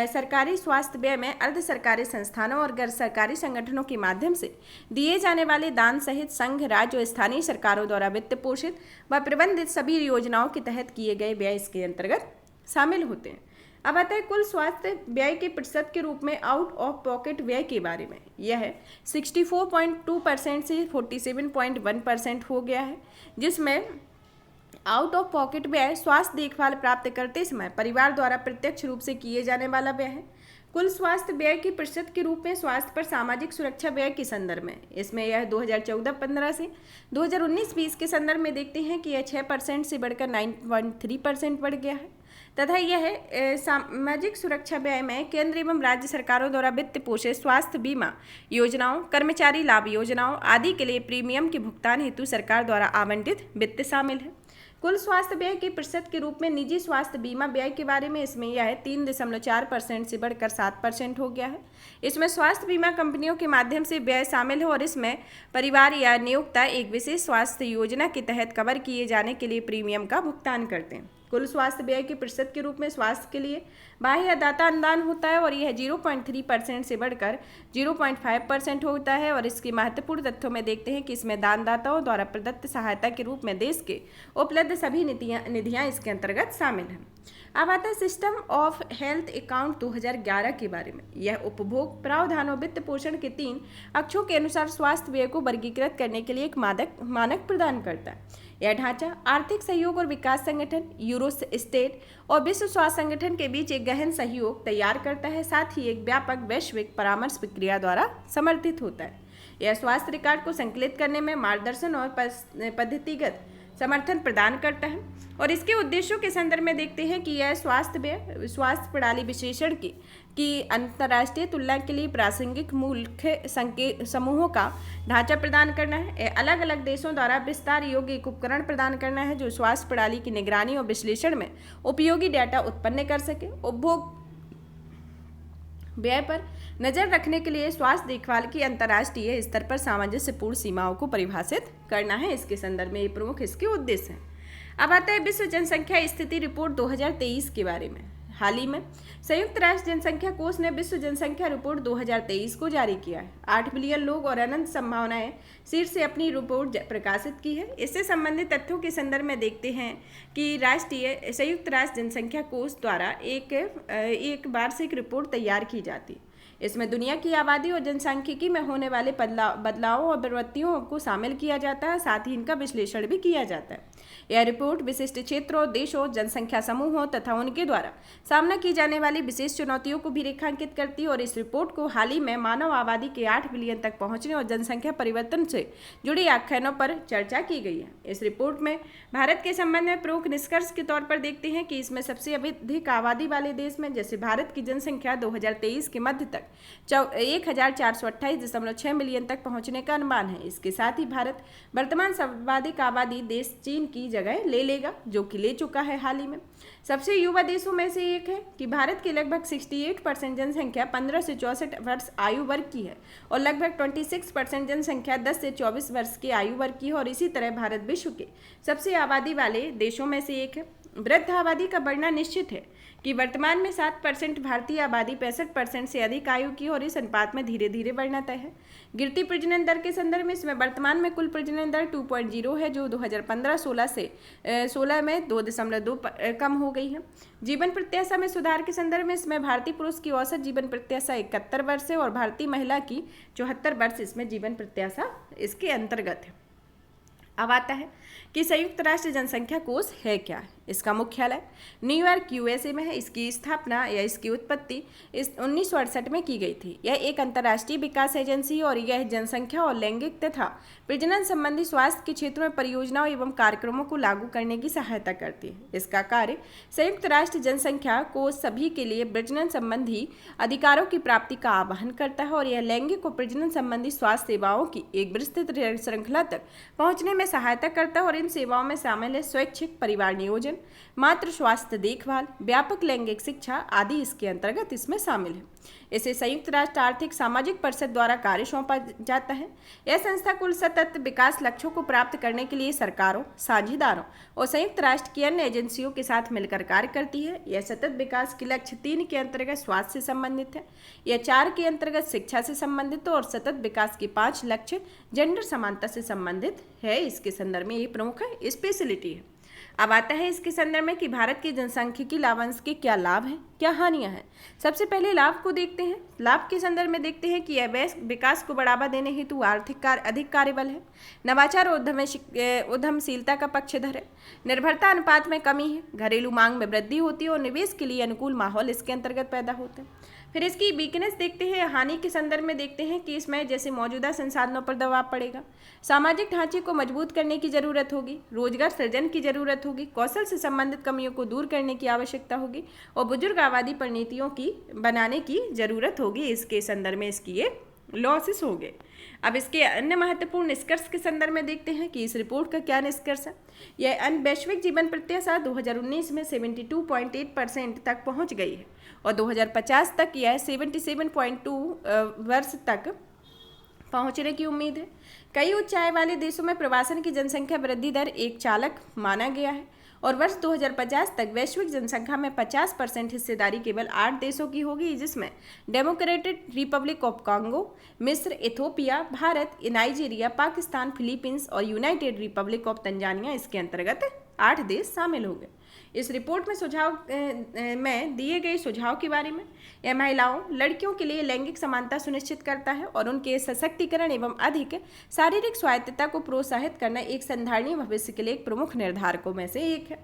सरकारी स्वास्थ्य व्यय में अर्ध सरकारी संस्थानों और गैर सरकारी संगठनों के माध्यम से दिए जाने वाले दान सहित संघ, राज्य और स्थानीय सरकारों द्वारा वित्त पोषित व प्रबंधित सभी योजनाओं के तहत किए गए व्यय इसके अंतर्गत शामिल होते हैं। अब आता है कुल स्वास्थ्य व्यय के प्रतिशत के रूप में आउट ऑफ पॉकेट व्यय के बारे में। यह 64.2% से 47.1% हो गया है, जिसमें आउट ऑफ पॉकेट व्यय स्वास्थ्य देखभाल प्राप्त करते समय परिवार द्वारा प्रत्यक्ष रूप से किए जाने वाला व्यय है। कुल स्वास्थ्य व्यय के प्रतिशत के रूप में स्वास्थ्य पर सामाजिक सुरक्षा व्यय के संदर्भ में, इसमें यह 2014-15 से 2019-20 के संदर्भ में देखते हैं कि यह 6% से बढ़कर 9.3% बढ़ गया है। तथा यह सामाजिक सुरक्षा व्यय में केंद्र एवं राज्य सरकारों द्वारा वित्त पोषित स्वास्थ्य बीमा योजनाओं, कर्मचारी लाभ योजनाओं आदि के लिए प्रीमियम के भुगतान हेतु सरकार द्वारा आवंटित वित्त शामिल है। कुल स्वास्थ्य व्यय के प्रतिशत के रूप में निजी स्वास्थ्य बीमा व्यय के बारे में इसमें यह 3.4% से बढ़कर 7% हो गया है। इसमें स्वास्थ्य बीमा कंपनियों के माध्यम से व्यय शामिल है और इसमें परिवार या नियोक्ता एक विशेष स्वास्थ्य योजना के तहत कवर किए जाने के लिए प्रीमियम का भुगतान करते हैं। कुल स्वास्थ्य व्यय के प्रतिशत के रूप में स्वास्थ्य के लिए बाह्य दाता अनुदान होता है और यह 0.3% से बढ़कर 0.5% होता है। और इसके महत्वपूर्ण तथ्यों में देखते हैं कि इसमें दानदाताओं द्वारा प्रदत्त सहायता के रूप में देश के उपलब्ध सभी निधियां इसके अंतर्गत शामिल हैं। अब आता है सिस्टम ऑफ हेल्थ अकाउंट 2011 के बारे में। यह उपभोग प्रावधानों वित्त पोषण के 3 अक्षों के अनुसार स्वास्थ्य व्यय को वर्गीकृत करने के लिए एक मानक प्रदान करता है। यह ढांचा आर्थिक सहयोग और विकास संगठन, यूरोस्टेट और विश्व स्वास्थ्य संगठन के बीच एक गहन सहयोग तैयार करता है, साथ ही एक व्यापक वैश्विक परामर्श प्रक्रिया द्वारा समर्थित होता है। यह स्वास्थ्य रिकॉर्ड को संकलित करने में मार्गदर्शन और पद्धतिगत समर्थन प्रदान करता है। और इसके उद्देश्यों के संदर्भ में देखते हैं कि यह स्वास्थ्य प्रणाली विश्लेषण की अंतर्राष्ट्रीय तुलना के लिए प्रासंगिक मूल्य समूहों का ढांचा प्रदान करना है। अलग अलग देशों द्वारा विस्तार योग्य एक उपकरण प्रदान करना है जो स्वास्थ्य प्रणाली की निगरानी और विश्लेषण में उपयोगी डेटा उत्पन्न कर सके। उपभोग व्यय पर नजर रखने के लिए स्वास्थ्य देखभाल की अंतर्राष्ट्रीय स्तर पर सामंजस्यपूर्ण सीमाओं को परिभाषित करना है। इसके संदर्भ में ये प्रमुख इसके उद्देश्य हैं। अब आता है विश्व जनसंख्या स्थिति रिपोर्ट 2023 के बारे में। हाल ही में संयुक्त राष्ट्र जनसंख्या कोष ने विश्व जनसंख्या रिपोर्ट 2023 को जारी किया है। 8 बिलियन लोग और अनंत संभावनाएं शीर्ष से अपनी रिपोर्ट प्रकाशित की है। इससे संबंधित तथ्यों के संदर्भ में देखते हैं कि राष्ट्रीय संयुक्त राष्ट्र जनसंख्या कोष द्वारा एक वार्षिक रिपोर्ट तैयार की जाती है। इसमें दुनिया की आबादी और जनसांख्यिकी में होने वाले बदलावों और प्रवृत्तियों को शामिल किया जाता है, साथ ही इनका विश्लेषण भी किया जाता है। यह रिपोर्ट विशिष्ट क्षेत्रों, देशों, जनसंख्या समूहों तथा उनके द्वारा सामना की जाने वाली विशेष चुनौतियों को भी रेखांकित करती है। और इस रिपोर्ट को हाल ही में मानव आबादी के 8 बिलियन तक पहुंचने और जनसंख्या परिवर्तन से जुड़ी आख्यानों पर चर्चा की गई है। इस रिपोर्ट में भारत के संबंध में प्रमुख निष्कर्ष के तौर पर देखते हैं कि इसमें सबसे अधिक आबादी वाले देश में जैसे भारत की जनसंख्या 2023 के मध्य तक 1428.6 मिलियन तक पहुंचने का अनुमान है। इसके साथ ही भारत वर्तमान सर्वाधिक आबादी देश चीन की जगह ले लेगा, जो कि ले चुका है हाल ही में। सबसे युवा देशों में से एक है कि भारत की लगभग 68% जनसंख्या 15 से 64 वर्ष आयु वर्ग की है और लगभग 26% जनसंख्या 10 से 24 वर्ष की आयु वर्ग की है। और इसी तरह भारत विश्व के सबसे आबादी वाले देशों में से एक है। वृद्ध आबादी का बढ़ना निश्चित है कि वर्तमान में 7% भारतीय आबादी 65% से अधिक आयु की और इस अनुपात में धीरे धीरे बढ़ना तय है। गिरती प्रजनन दर के संदर्भ में इसमें वर्तमान में कुल प्रजनन दर 2.0 है, जो 2015-16 से 16 में 2.2 कम हो गई है। जीवन प्रत्याशा में सुधार के संदर्भ में इसमें भारतीय पुरुष की औसत जीवन प्रत्याशा 71 वर्ष है और भारतीय महिला की 74 वर्ष इसमें जीवन प्रत्याशा इसके अंतर्गत है। अब आता है कि संयुक्त राष्ट्र जनसंख्या कोष है क्या है। इसका मुख्यालय न्यूयॉर्क यूएसए में है। इसकी स्थापना या इसकी उत्पत्ति 1968 में की गई थी। यह एक अंतर्राष्ट्रीय विकास एजेंसी और यह जनसंख्या और लैंगिक तथा प्रजनन संबंधी स्वास्थ्य के क्षेत्र में परियोजनाओं एवं कार्यक्रमों को लागू करने की सहायता करती है। इसका कार्य संयुक्त राष्ट्र जनसंख्या कोष सभी के लिए प्रजनन संबंधी अधिकारों की प्राप्ति का आह्वान करता है और यह लैंगिक और प्रजनन संबंधी स्वास्थ्य सेवाओं की एक विस्तृत श्रृंखला तक पहुंचने में सहायता करता है। और इन सेवाओं में शामिल है स्वैच्छिक परिवार नियोजन, मातृ स्वास्थ्य देखभाल, व्यापक लैंगिक शिक्षा आदि इसके अंतर्गत इसमें शामिल है। इसे संयुक्त राष्ट्र आर्थिक सामाजिक परिषद द्वारा कार्य सौंपा जाता है। यह संस्था कुल सतत विकास लक्ष्यों को प्राप्त करने के लिए सरकारों, साझेदारों और संयुक्त राष्ट्र की अन्य एजेंसियों के साथ मिलकर कार्य करती है। यह सतत विकास के लक्ष्य 3 के अंतर्गत स्वास्थ्य से संबंधित है, यह 4 के अंतर्गत शिक्षा से संबंधित है और सतत विकास के 5 लक्ष्य जेंडर समानता से संबंधित है। इसके संदर्भ में ये प्रमुख है, स्पेशलिटी है। अब आता है इसके संदर्भ में कि भारत की जनसांख्यिकी लाभांश के क्या लाभ हैं, क्या हानियां हैं। सबसे पहले लाभ को देखते हैं। लाभ के संदर्भ में देखते हैं कि यह विकास को बढ़ावा देने हेतु अधिक कार्यबल है, नवाचार और उद्यमशीलता का पक्षधर है, निर्भरता अनुपात में कमी है, घरेलू मांग में वृद्धि होती है और निवेश के लिए अनुकूल माहौल इसके अंतर्गत पैदा होते हैं। फिर इसकी वीकनेस देखते हैं, हानि के संदर्भ में देखते हैं कि इसमें जैसे मौजूदा संसाधनों पर दबाव पड़ेगा, सामाजिक ढांचे को मजबूत करने की जरूरत होगी, रोजगार सृजन की जरूरत होगी, कौशल से संबंधित कमियों को दूर करने की आवश्यकता होगी और बुजुर्ग आबादी पर नीतियों की बनाने की जरूरत होगी। इसके संदर्भ में इसकी ये लॉसेस हो गए। अब इसके अन्य महत्वपूर्ण निष्कर्ष के संदर्भ में देखते हैं कि इस रिपोर्ट का क्या निष्कर्ष है। यह वैश्विक जीवन प्रत्याशा 2019 में 72.8% तक पहुंच गई है और 2050 तक यह 77.2 वर्ष तक पहुंचने की उम्मीद है। कई उच्च आय वाले देशों में प्रवासन की जनसंख्या वृद्धि दर एक चालक माना गया है और वर्ष 2050 तक वैश्विक जनसंख्या में 50% हिस्सेदारी केवल 8 देशों की होगी, जिसमें डेमोक्रेटिक रिपब्लिक ऑफ कांगो, मिस्र, Ethiopia, Bharat, Nigeria, Pakistan, Philippines और यूनाइटेड रिपब्लिक ऑफ तंजानिया इसके अंतर्गत 8 देश शामिल हो गए। इस रिपोर्ट में में दिए गए सुझाव के बारे में, यह महिलाओं, लड़कियों के लिए लैंगिक समानता सुनिश्चित करता है और उनके सशक्तिकरण एवं अधिक शारीरिक स्वायत्तता को प्रोत्साहित करना एक संधारणीय भविष्य के लिए एक प्रमुख निर्धारकों में से एक है।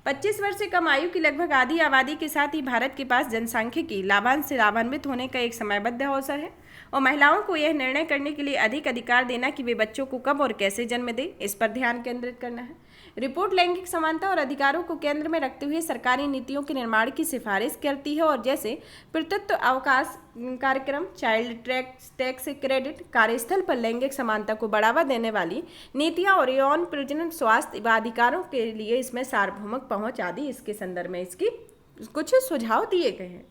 25 वर्ष से कम आयु की लगभग आधी आबादी के साथ ही भारत के पास जनसांख्यिकी लाभांश से लाभान्वित होने का एक समयबद्ध अवसर है और महिलाओं को यह निर्णय करने के लिए अधिक अधिकार देना कि वे बच्चों को कब और कैसे जन्म दें, इस पर ध्यान केंद्रित करना है। रिपोर्ट लैंगिक समानता और अधिकारों को केंद्र में रखते हुए सरकारी नीतियों के निर्माण की सिफारिश करती है और जैसे पितृत्व अवकाश कार्यक्रम, चाइल्ड टैक्स क्रेडिट, कार्यस्थल पर लैंगिक समानता को बढ़ावा देने वाली नीतियां और यौन प्रजनन स्वास्थ्य व अधिकारों के लिए इसमें सार्वभौमिक पहुंच आदि इसके संदर्भ में इसकी कुछ सुझाव दिए गए हैं।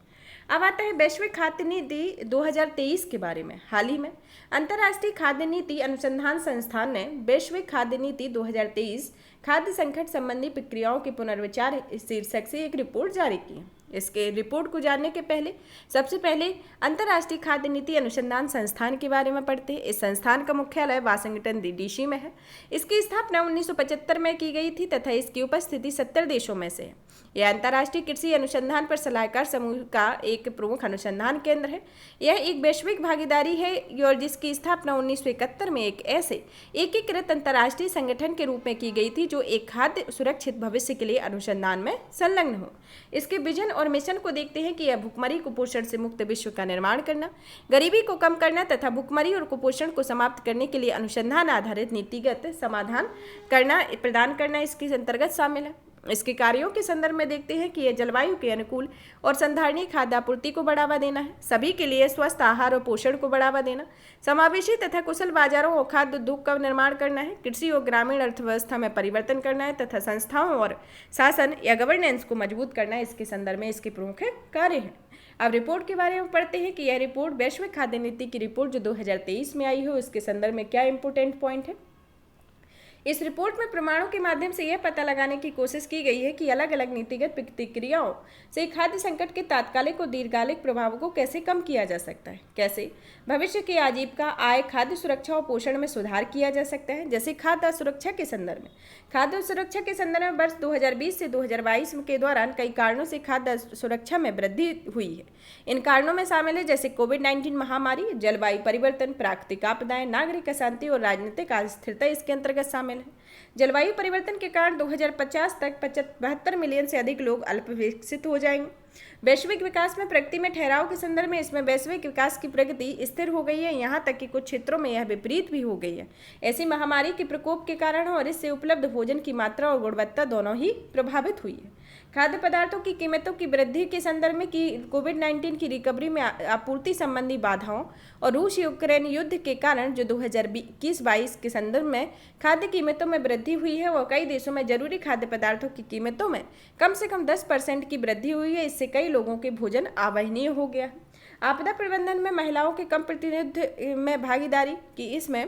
अब आता है वैश्विक खाद्य नीति 2023 के बारे में। हाल ही में अंतर्राष्ट्रीय खाद्य नीति अनुसंधान संस्थान ने वैश्विक खाद्य नीति 2023 खाद्य संकट संबंधी प्रक्रियाओं के पुनर्विचार शीर्षक से एक रिपोर्ट जारी की है। इसके रिपोर्ट को जानने के पहले सबसे पहले अंतर्राष्ट्रीय खाद्य नीति अनुसंधान संस्थान के बारे में पढ़ते हैं। इस संस्थान का मुख्यालय वाशिंगटन डीसी में है। इसकी स्थापना 1975 में की गई थी तथा इसकी उपस्थिति 70 देशों में से है। यह अंतर्राष्ट्रीय कृषि अनुसंधान पर सलाहकार समूह का एक प्रमुख अनुसंधान केंद्र है। यह एक वैश्विक भागीदारी है और जिसकी स्थापना 1971 में एक ऐसे एकीकृत अंतर्राष्ट्रीय संगठन के रूप में की गई थी जो एक खाद्य सुरक्षित भविष्य के लिए अनुसंधान में संलग्न हो। इसके विजन और मिशन को देखते हैं कि यह भूखमरी कुपोषण से मुक्त विश्व का निर्माण करना, गरीबी को कम करना तथा भूखमरी और कुपोषण को समाप्त करने के लिए अनुसंधान आधारित नीतिगत समाधान प्रदान करना इसके अंतर्गत शामिल है। इसके कार्यों के संदर्भ में देखते हैं कि यह जलवायु के अनुकूल और संधारणीय खाद्य आपूर्ति को बढ़ावा देना है, सभी के लिए स्वस्थ आहार और पोषण को बढ़ावा देना, समावेशी तथा कुशल बाजारों और खाद्य उद्योग का निर्माण करना है, कृषि और ग्रामीण अर्थव्यवस्था में परिवर्तन करना है तथा संस्थाओं और शासन या गवर्नेंस को मजबूत करना इसके संदर्भ में इसके प्रमुख कार्य हैं। अब रिपोर्ट के बारे में पढ़ते हैं कि यह रिपोर्ट वैश्विक खाद्य नीति की रिपोर्ट जो 2023 में आई है उसके संदर्भ में क्या इंपोर्टेंट पॉइंट है। इस रिपोर्ट में प्रमाणों के माध्यम से यह पता लगाने की कोशिश की गई है कि अलग अलग नीतिगत प्रतिक्रियाओं से खाद्य संकट के तात्कालिक और दीर्घकालिक प्रभावों को कैसे कम किया जा सकता है, कैसे भविष्य की आजीविका, आय, खाद्य सुरक्षा और पोषण में सुधार किया जा सकता है। जैसे खाद्य सुरक्षा के संदर्भ में, खाद्य सुरक्षा के संदर्भ में वर्ष 2020 से 2022 के दौरान कई कारणों से खाद्य सुरक्षा में वृद्धि हुई है। इन कारणों में शामिल है जैसे कोविड-19 महामारी, जलवायु परिवर्तन, प्राकृतिक आपदाएं, नागरिक अशांति और राजनीतिक अस्थिरता इसके अंतर्गत शामिल है। जलवायु परिवर्तन के कारण 2050 तक 72 मिलियन से अधिक लोग अल्पविकसित हो जाएंगे। वैश्विक विकास में प्रगति में ठहराव के संदर्भ में इसमें वैश्विक विकास की प्रगति स्थिर हो गई है, यहाँ तक कि कुछ क्षेत्रों में यह विपरीत भी हो गई है। ऐसी महामारी के प्रकोप के कारण और इससे उपलब्ध भोजन की मात्रा और गुणवत्ता दोनों ही प्रभावित हुई है। खाद्य पदार्थों की कीमतों की वृद्धि के संदर्भ में कि कोविड-19 की रिकवरी में आपूर्ति संबंधी बाधाओं और रूस यूक्रेन युद्ध के कारण जो 2021-22 के संदर्भ में खाद्य कीमतों में वृद्धि हुई है और कई देशों में जरूरी खाद्य पदार्थों की कीमतों में कम से कम 10% की वृद्धि हुई है। इससे कई लोगों के भोजन अवहनीय हो गया। आपदा प्रबंधन में महिलाओं के कम प्रतिनिधित्व में भागीदारी की इसमें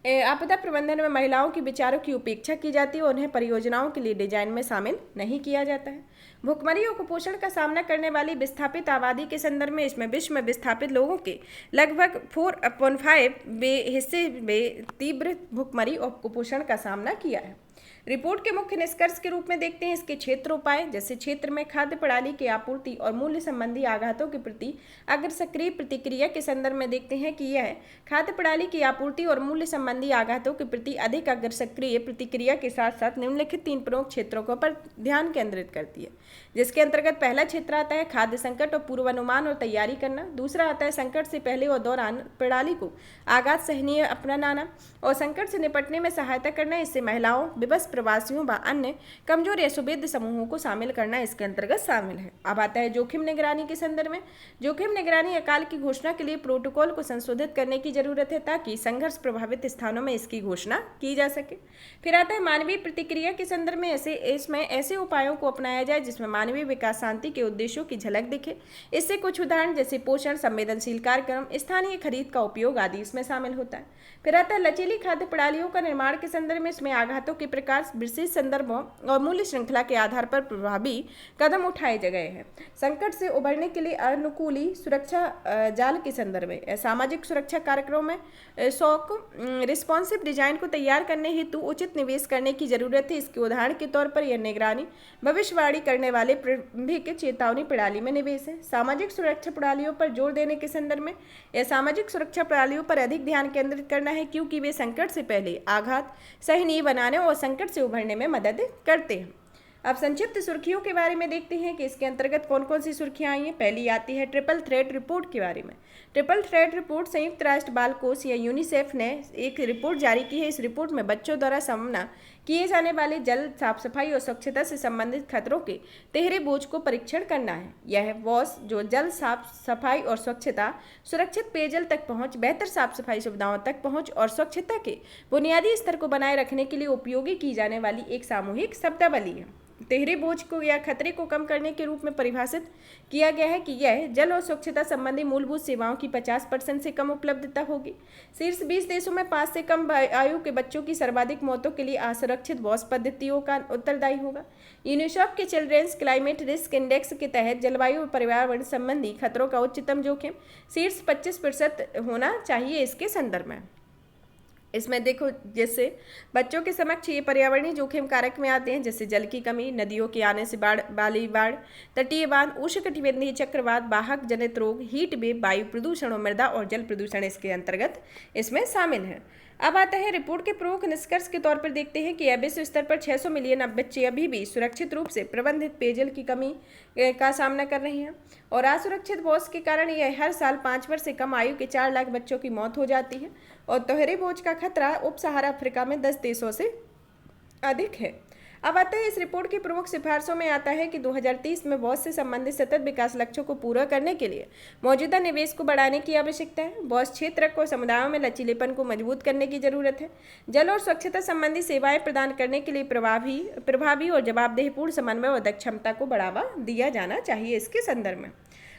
आपदा प्रबंधन में महिलाओं के विचारों की उपेक्षा की जाती है और उन्हें परियोजनाओं के लिए डिजाइन में शामिल नहीं किया जाता है। भुखमरी और कुपोषण का सामना करने वाली विस्थापित आबादी के संदर्भ में इसमें विश्व में विस्थापित लोगों के लगभग 4.5 हिस्से में तीव्र भुखमरी और कुपोषण का सामना किया है। रिपोर्ट के मुख्य निष्कर्ष के रूप में देखते हैं इसके क्षेत्र उपाय, जैसे क्षेत्र में खाद्य प्रणाली की आपूर्ति और मूल्य संबंधी आघातों के प्रति अगर सक्रिय प्रतिक्रिया के संदर्भ में देखते हैं कि यह खाद्य प्रणाली की आपूर्ति और मूल्य संबंधी आघातों के प्रति अधिक अगर सक्रिय प्रतिक्रिया के साथ साथ निम्नलिखित 3 प्रमुख क्षेत्रों पर ध्यान केंद्रित करती है, जिसके अंतर्गत पहला क्षेत्र आता है खाद्य संकट और पूर्वानुमान और तैयारी करना। दूसरा आता है संकट से पहले और दौरान प्रणाली को आघात सहनीय अपनाना और संकट से निपटने में सहायता करना। इससे महिलाओं, विवश प्रवासियों व अन्य कमजोर या सुवेद्य समूहों को शामिल करना इसके अंतर्गत शामिल है। अब आता है जोखिम निगरानी के संदर्भ में। जोखिम निगरानी अकाल की घोषणा के लिए प्रोटोकॉल को संशोधित करने की जरूरत है ताकि संघर्ष प्रभावित स्थानों में इसकी घोषणा की जा सके। फिर आता है मानवीय प्रतिक्रिया के संदर्भ में। इसमें ऐसे उपायों को अपनाया जाए जिसमें मानवीय विकास शांति के उद्देश्यों की झलक दिखे। इससे कुछ उदाहरण जैसे पोषण, संवेदनशील कार्यक्रम, स्थानीय खरीद का उपयोग आदि इसमें शामिल होता है। फिर आता है लचीली खाद्य प्रणालियों का निर्माण के संदर्भ में। इसमें आघातों के प्रकार, विशेष संदर्भों और मूल्य श्रृंखला के आधार पर प्रभावी कदम उठाए गए हैं। संकट से उबरने के लिए अनुकूली सुरक्षा जाल के संदर्भ में सामाजिक सुरक्षा कार्यक्रमों में शॉक रिस्पॉन्सिव डिजाइन को तैयार करने हेतु उचित निवेश करने की जरूरत है। इसके उदाहरण के तौर पर यह निगरानी, भविष्यवाणी करने वाले प्रारंभिक चेतावनी प्रणाली में निवेश है। सामाजिक सुरक्षा प्रणालियों पर जोर देने के संदर्भ में यह सामाजिक सुरक्षा प्रणालियों पर अधिक ध्यान केंद्रित करना है क्योंकि वे संकट से पहले आघात सहनीय बनाने और संकट से उभरने में मदद करते हैं। अब संक्षिप्त सुर्खियों के बारे में देखते हैं कि इसके अंतर्गत कौन कौन सी सुर्खियां आई हैं। पहली आती है ट्रिपल थ्रेट रिपोर्ट के बारे में। ट्रिपल थ्रेट रिपोर्ट संयुक्त राष्ट्र बाल कोष या यूनिसेफ ने एक रिपोर्ट जारी की है। इस रिपोर्ट में बच्चों द्वारा सामना किए जाने वाले जल, साफ सफाई और स्वच्छता से संबंधित खतरों के तिहरे बोझ को परीक्षण करना है। यह वॉस जो जल, साफ सफाई और स्वच्छता, सुरक्षित पेयजल तक पहुंच, बेहतर साफ सफाई सुविधाओं तक पहुंच और स्वच्छता के बुनियादी स्तर को बनाए रखने के लिए उपयोगी की जाने वाली एक सामूहिक शब्दावली है। तिहरे बोझ को या खतरे को कम करने के रूप में परिभाषित किया गया है कि यह जल और स्वच्छता संबंधी मूलभूत सेवाओं की 50% से कम उपलब्धता होगी। शीर्ष 20 देशों में 5 से कम आयु के बच्चों की सर्वाधिक मौतों के लिए असुरक्षित वॉस पद्धतियों का उत्तरदायी होगा। यूनिसेफ के चिल्ड्रेंस क्लाइमेट रिस्क इंडेक्स के तहत जलवायु और पर्यावरण संबंधी खतरों का उच्चतम जोखिम शीर्ष 25% होना चाहिए इसके संदर्भ में। इसमें देखो, जैसे बच्चों के समक्ष ये पर्यावरणीय जोखिम कारक में आते हैं, जैसे जल की कमी, नदियों के आने से बाढ़, तटीय बांध, उष्णकटिबंधीय चक्रवात, वाहक जनित रोग, हीट वेव, वायु प्रदूषण और मृदा और जल प्रदूषण इसके अंतर्गत इसमें शामिल है। अब आता है रिपोर्ट के प्रमुख निष्कर्ष के तौर पर देखते हैं कि विश्व स्तर पर 600 मिलियन बच्चे अभी भी सुरक्षित रूप से प्रबंधित पेयजल की कमी का सामना कर रहे हैं और असुरक्षित बोझ के कारण यह हर साल 5 वर्ष से कम आयु के 4 लाख बच्चों की मौत हो जाती है और दोहरे बोझ का खतरा उप सहारा अफ्रीका में 10 देशों से अधिक है। अब आता है इस रिपोर्ट की प्रमुख सिफारिशों में आता है कि 2030 में बहुत से संबंधित सतत विकास लक्ष्यों को पूरा करने के लिए मौजूदा निवेश को बढ़ाने की आवश्यकता है। बहुत क्षेत्र को समुदायों में लचीलेपन को मजबूत करने की जरूरत है। जल और स्वच्छता संबंधी सेवाएं प्रदान करने के लिए प्रभावी और जवाबदेहपूर्ण समन्वय और दक्षता को बढ़ावा दिया जाना चाहिए इसके संदर्भ में।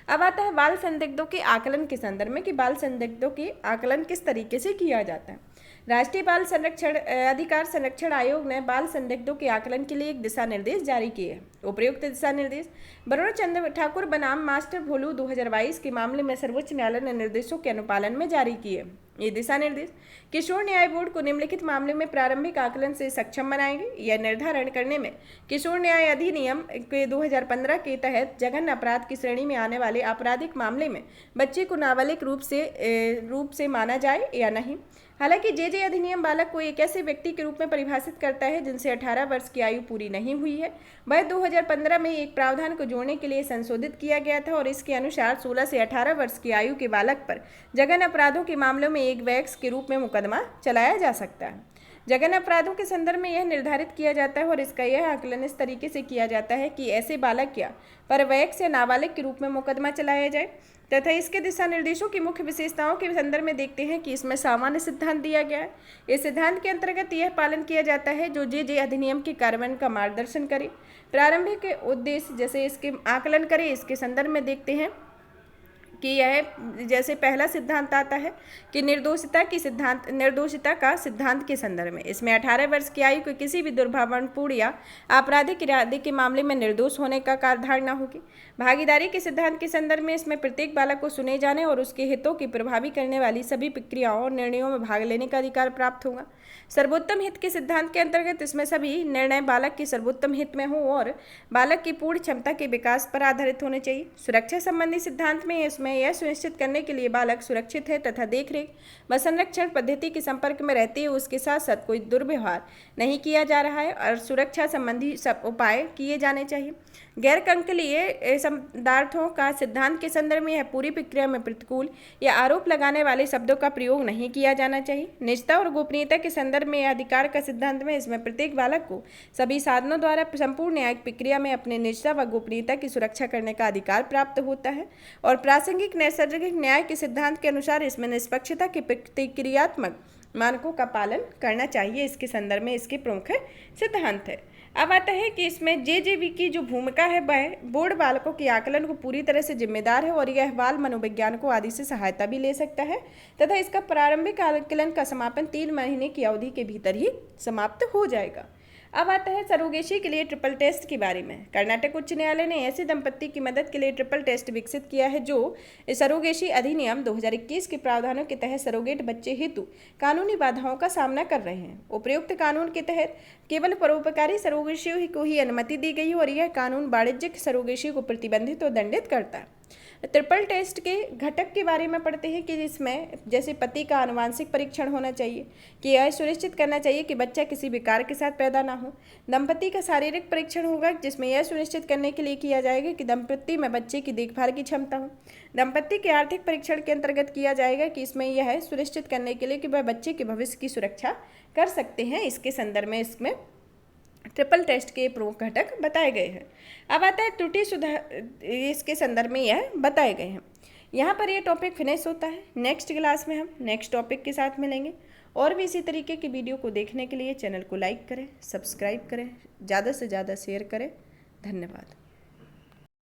अब आता है बाल संदिग्धों के आकलन के संदर्भ में कि बाल संदिग्धों के आकलन किस तरीके से किया जाता है। राष्ट्रीय बाल अधिकार संरक्षण आयोग ने बाल संदिग्धों के आकलन के लिए एक दिशा निर्देश जारी किए हैं। उपर्युक्त दिशा निर्देश बरुण चंद्र ठाकुर बनाम मास्टर भोलू 2022 के मामले में सर्वोच्च न्यायालय ने निर्देशों के अनुपालन में जारी किए। ये दिशा निर्देश किशोर न्याय बोर्ड को निम्नलिखित मामले में प्रारंभिक आकलन से सक्षम बनाएंगे। यह निर्धारण करने में किशोर न्याय अधिनियम के 2015 के तहत जघन्य अपराध की श्रेणी में आने वाले आपराधिक मामले में बच्चे को नाबालिग रूप से माना जाए या नहीं। हालांकि जे अधिनियम बालक को एक ऐसे व्यक्ति के रूप में परिभाषित करता है जिनसे 18 वर्ष की आयु पूरी नहीं हुई है। वह 2015 में एक प्रावधान को जोड़ने के लिए संशोधित किया गया था और इसके अनुसार 16 से 18 वर्ष की आयु के बालक पर जघन्य अपराधों के मामलों में एक वैक्स के रूप में मुकदमा चलाया जा सकता है। जघन्य अपराधों के संदर्भ में यह निर्धारित किया जाता है और इसका यह आकलन इस तरीके से किया जाता है कि ऐसे बालक या पर वैक्स या नाबालिग के रूप में मुकदमा चलाया जाए तथा इसके दिशा निर्देशों की मुख्य विशेषताओं के संदर्भ में देखते हैं कि इसमें सामान्य सिद्धांत दिया गया है। इस सिद्धांत के अंतर्गत यह पालन किया जाता है जो जे अधिनियम के कार्यान्वयन का मार्गदर्शन करे। प्रारंभिक उद्देश्य जैसे इसके आकलन करे, इसके संदर्भ में देखते हैं कि यह जैसे पहला सिद्धांत आता है कि निर्दोषिता का सिद्धांत के संदर्भ में इसमें 18 वर्ष की आयु को किसी भी दुर्भावनापूर्ण या आपराधिक इरादे के मामले में निर्दोष होने का धारणा होगी। भागीदारी के सिद्धांत के संदर्भ में इसमें प्रत्येक बालक को सुने जाने और उसके हितों की प्रभावी करने वाली सभी प्रक्रियाओं और निर्णयों में भाग लेने का अधिकार प्राप्त होगा। सर्वोत्तम हित के सिद्धांत के अंतर्गत इसमें सभी निर्णय बालक के सर्वोत्तम हित में हो और बालक की पूर्ण क्षमता के विकास पर आधारित होने चाहिए। सुरक्षा संबंधी सिद्धांत में इसमें यह सुनिश्चित करने के लिए बालक सुरक्षित है तथा देखरेख व संरक्षण पद्धति के संपर्क में रहते हुए उसके साथ साथ कोई दुर्व्यवहार नहीं किया जा रहा है और सुरक्षा संबंधी सब उपाय किए जाने चाहिए। गैर कंकलीय पदार्थों का सिद्धांत के संदर्भ में यह पूरी प्रक्रिया में प्रतिकूल या आरोप लगाने वाले शब्दों का प्रयोग नहीं किया जाना चाहिए। निजता और गोपनीयता के संदर्भ में यह अधिकार का सिद्धांत में इसमें प्रत्येक बालक को सभी साधनों द्वारा संपूर्ण न्यायिक प्रक्रिया में अपने निजता व गोपनीयता की सुरक्षा करने का अधिकार प्राप्त होता है। और प्रासंगिक नैसर्गिक न्याय के सिद्धांत के अनुसार इसमें निष्पक्षता के प्रतिक्रियात्मक मानकों का पालन करना चाहिए। इसके संदर्भ में इसके प्रमुख सिद्धांत है। अब आता है कि इसमें जेजेवी की जो भूमिका है वह बोर्ड बालकों के आकलन को पूरी तरह से जिम्मेदार है और यह बाल मनोवैज्ञानिकों आदि से सहायता भी ले सकता है तथा इसका प्रारंभिक आकलन का समापन 3 महीने की अवधि के भीतर ही समाप्त हो जाएगा। अब आता है सरोगेसी के लिए ट्रिपल टेस्ट के बारे में। कर्नाटक उच्च न्यायालय ने ऐसे दंपत्ति की मदद के लिए ट्रिपल टेस्ट विकसित किया है जो सरोगेसी अधिनियम 2021 के प्रावधानों के तहत सरोगेट बच्चे हेतु कानूनी बाधाओं का सामना कर रहे हैं। उपयुक्त कानून के तहत केवल परोपकारी सरोगेसी को ही अनुमति दी गई और यह कानून वाणिज्यिक सरोगेसी को प्रतिबंधित और दंडित करता है। ट्रिपल टेस्ट के घटक के बारे में पढ़ते हैं कि इसमें जैसे पति का आनुवांशिक परीक्षण होना चाहिए कि यह सुनिश्चित करना चाहिए कि बच्चा किसी विकार के साथ पैदा ना हो। दंपति का शारीरिक परीक्षण होगा जिसमें यह सुनिश्चित करने के लिए किया जाएगा कि दंपति में बच्चे की देखभाल की क्षमता हो। दंपति के आर्थिक परीक्षण के अंतर्गत किया जाएगा कि इसमें यह सुनिश्चित करने के लिए कि वह बच्चे के भविष्य की सुरक्षा कर सकते हैं। इसके संदर्भ में इसमें ट्रिपल टेस्ट के प्रमुख घटक बताए गए हैं। अब आता है त्रुटि सुधार, इसके संदर्भ में यह बताए गए हैं। यहाँ पर यह टॉपिक फिनिश होता है। नेक्स्ट क्लास में हम नेक्स्ट टॉपिक के साथ मिलेंगे। और भी इसी तरीके की वीडियो को देखने के लिए चैनल को लाइक करें, सब्सक्राइब करें, ज़्यादा से ज़्यादा शेयर करें। धन्यवाद।